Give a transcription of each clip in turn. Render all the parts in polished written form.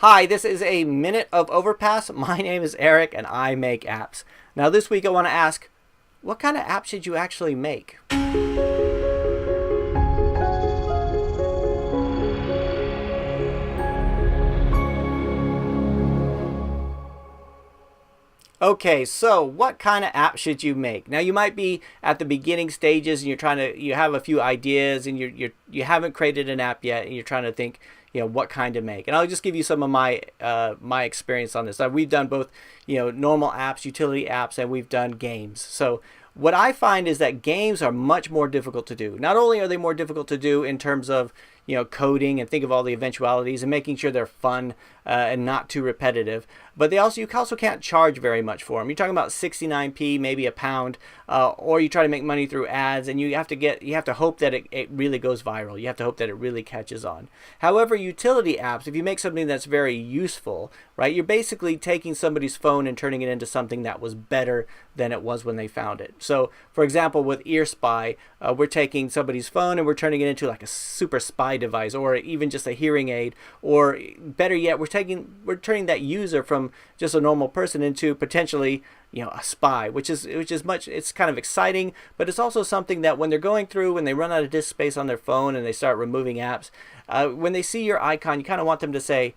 Hi, this is a Minute of Overpass. My name is Eric and I make apps. Now this week I want to ask, what kind of app should you actually make? Okay, so what kind of app should you make? Now you might be at the beginning stages and you have a few ideas and you haven't created an app yet and you're trying to think, what kind to make. And I'll just give you some of my my experience on this. We've done both, normal apps, utility apps, and we've done games. So what I find is that games are much more difficult to do. Not only are they more difficult to do in terms of coding and think of all the eventualities and making sure they're fun and not too repetitive, but you also can't charge very much for them. You're talking about 69p, maybe a pound, or you try to make money through ads, and you have to hope that it really goes viral. You have to hope that it really catches on. However, utility apps, if you make something that's very useful, right, you're basically taking somebody's phone and turning it into something that was better than it was when they found it. So, for example, with Ear Spy, we're taking somebody's phone and we're turning it into like a super spy device, or even just a hearing aid, or better yet, we're turning that user from just a normal person into potentially a spy, which is it's kind of exciting, but it's also something that when they're going through, when they run out of disk space on their phone and they start removing apps, when they see your icon, you kind of want them to say,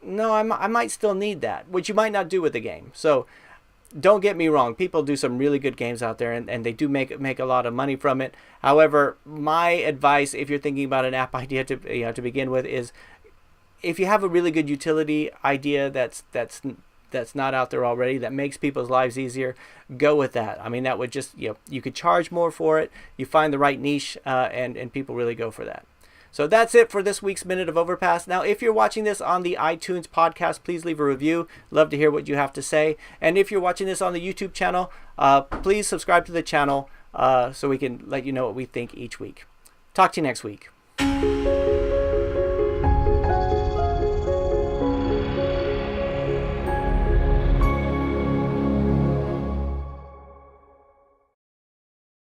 no, I might still need that, which you might not do with the game. So don't get me wrong, people do some really good games out there and they do make a lot of money from it. However, my advice, if you're thinking about an app idea to begin with, is if you have a really good utility idea that's not out there already, that makes people's lives easier, go with that. I mean, that would just, you could charge more for it, you find the right niche, and people really go for that. So that's it for this week's Minute of Overpass. Now, if you're watching this on the iTunes podcast, please leave a review. Love to hear what you have to say. And if you're watching this on the YouTube channel, please subscribe to the channel so we can let you know what we think each week. Talk to you next week.